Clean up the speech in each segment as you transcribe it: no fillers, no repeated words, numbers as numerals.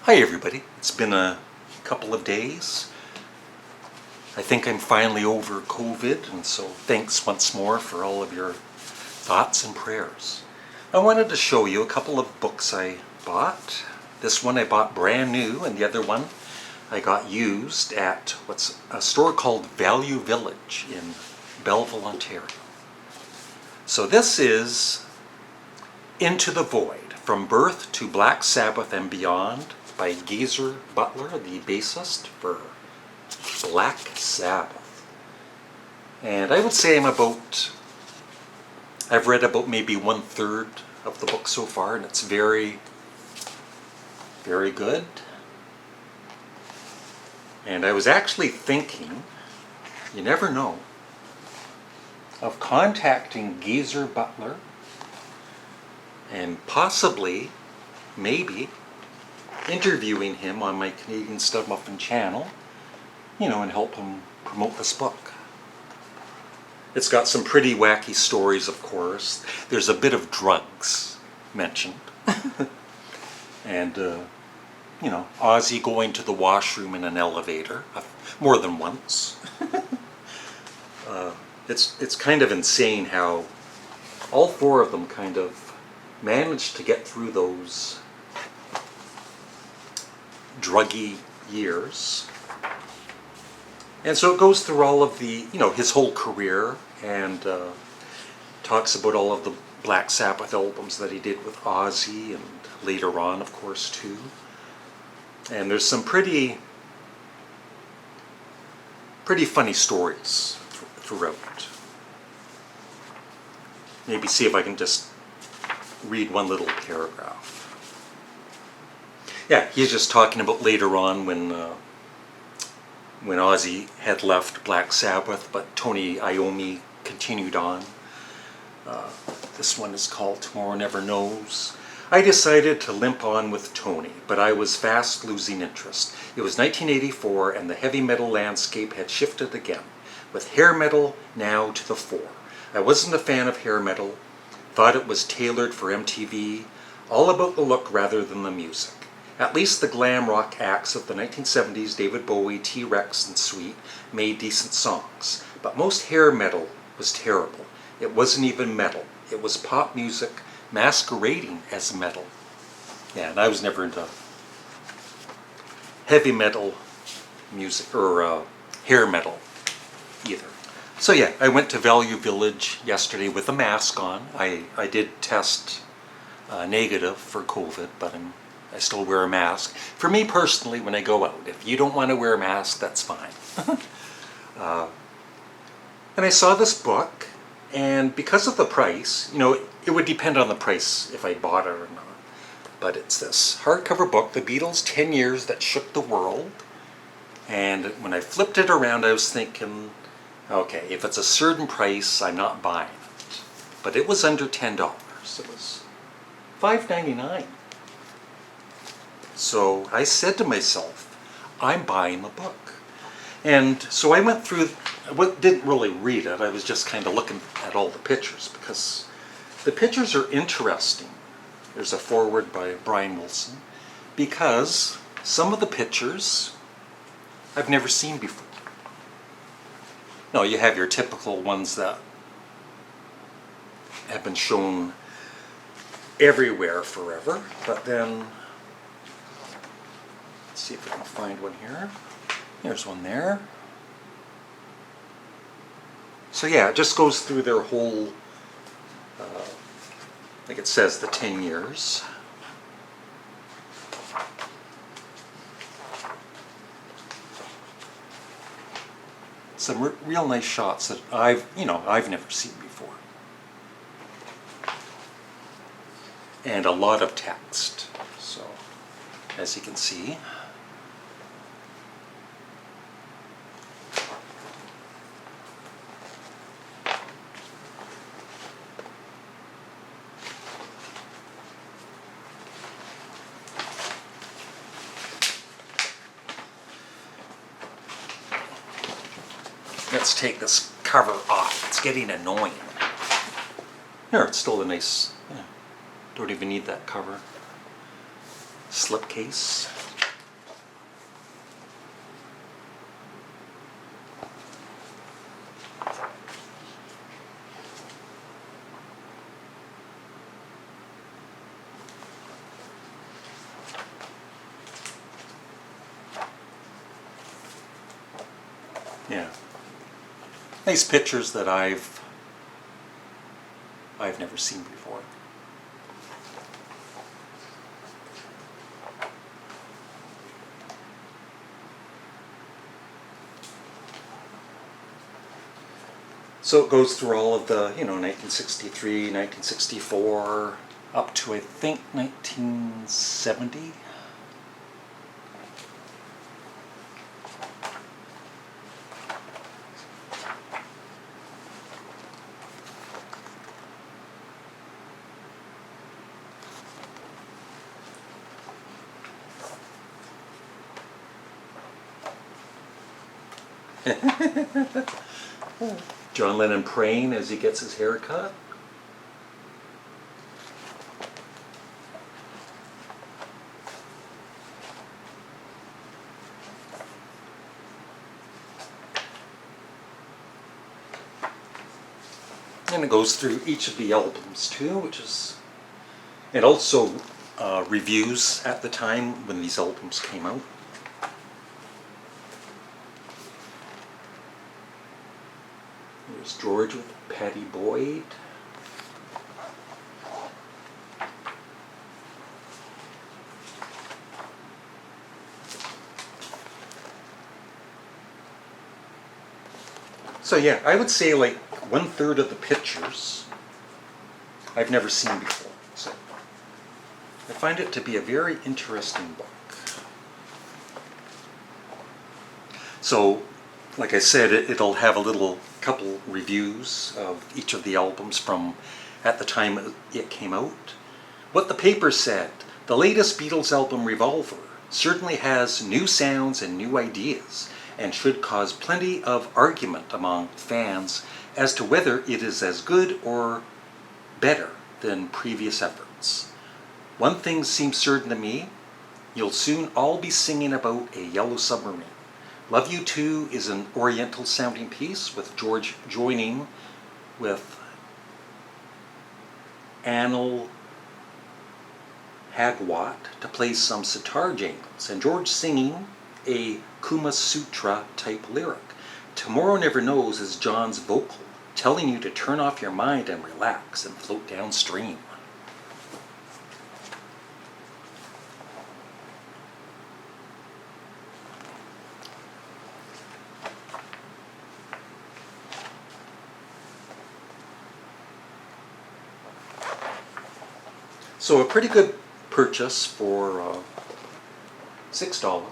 Hi everybody, it's been a couple of days. I think I'm finally over COVID, and so thanks once more for all of your thoughts and prayers. I wanted to show you a couple of books I bought. This one I bought brand new, and the other one I got used at what's a store called Value Village in Belleville, Ontario. So this is Into the Void, From Birth to Black Sabbath and Beyond by Butler, the bassist for Black Sabbath. And I would say I've read about maybe 1/3 of the book so far, and it's very, very good. And I was actually thinking, you never know, of contacting Butler and possibly, maybe, interviewing him on my Canadian Studmuffin channel, and help him promote this book. It's got some pretty wacky stories, of course. There's a bit of drugs mentioned. And, Ozzy going to the washroom in an elevator more than once. It's kind of insane how all four of them kind of managed to get through those druggy years. And so it goes through all of the, his whole career, and talks about all of the Black Sabbath albums that he did with Ozzy, and later on, of course, too. And there's some pretty funny stories throughout. Maybe see if I can just read one little paragraph. Yeah, he's just talking about later on when Ozzy had left Black Sabbath, but Tony Iommi continued on. This one is called Tomorrow Never Knows. I decided to limp on with Tony, but I was fast losing interest. It was 1984, and the heavy metal landscape had shifted again, with hair metal now to the fore. I wasn't a fan of hair metal, thought it was tailored for MTV, all about the look rather than the music. At least the glam rock acts of the 1970s, David Bowie, T-Rex, and Sweet, made decent songs. But most hair metal was terrible. It wasn't even metal. It was pop music masquerading as metal. Yeah, and I was never into heavy metal music, or hair metal either. So yeah, I went to Value Village yesterday with a mask on. I did test negative for COVID, but I still wear a mask. For me personally, when I go out, if you don't want to wear a mask, that's fine. And I saw this book, and because of the price, it would depend on the price if I bought it or not. But it's this hardcover book, The Beatles, 10 Years That Shook the World. And when I flipped it around, I was thinking, okay, if it's a certain price, I'm not buying it. But it was under $10. It was $5.99. So I said to myself, I'm buying the book. And so I went through, didn't really read it, I was just kind of looking at all the pictures, because the pictures are interesting. There's a foreword by Brian Wilson, because some of the pictures I've never seen before. No, you have your typical ones that have been shown everywhere forever, but then, let's see if I can find one here. There's one there. So yeah, it just goes through their whole, like it says, the 10 years. Some real nice shots that I've never seen before. And a lot of text. So, as you can see. Let's take this cover off. It's getting annoying. Here, it's still a nice, don't even need that cover. Slipcase. Yeah. Nice pictures that I've never seen before. So it goes through all of the, 1963, 1964, up to I think 1970. John Lennon praying as he gets his hair cut. And it goes through each of the albums too, which is, it also reviews at the time when these albums came out. There's George with Pattie Boyd. So yeah, I would say like 1/3 of the pictures I've never seen before. So I find it to be a very interesting book. So, like I said, it'll have a little couple reviews of each of the albums from at the time it came out. What the paper said, the latest Beatles album, Revolver, certainly has new sounds and new ideas, and should cause plenty of argument among fans as to whether it is as good or better than previous efforts. One thing seems certain to me, you'll soon all be singing about a yellow submarine. Love You Too is an oriental sounding piece, with George joining with Anil Hagwat to play some sitar jingles, and George singing a Kuma Sutra type lyric. Tomorrow Never Knows is John's vocal, telling you to turn off your mind and relax and float downstream. So a pretty good purchase for $6.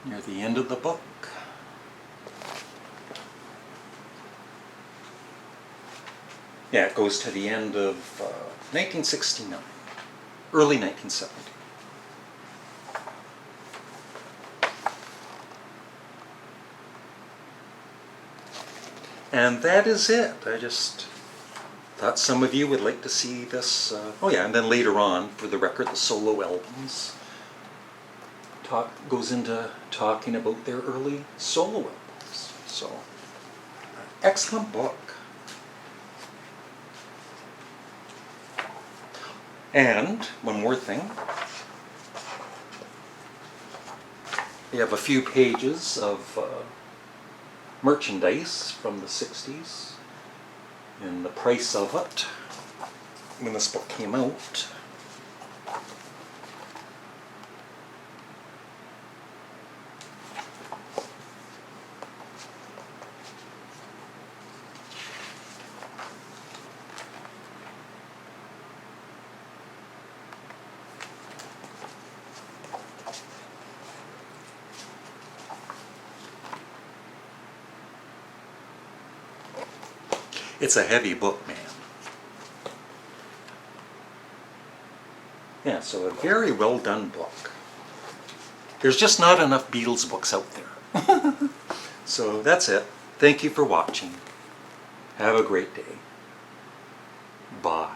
Near the end of the book. Yeah, it goes to the end of 1969, early 1970. And that is it. I just thought some of you would like to see this. Oh yeah, and then later on, for the record, the solo albums goes into talking about their early solo albums. So, excellent book. And one more thing. We have a few pages of merchandise from the 60s and the price of it when this book came out. It's a heavy book, man. Yeah, so a very well done book. There's just not enough Beatles books out there. So that's it. Thank you for watching. Have a great day. Bye.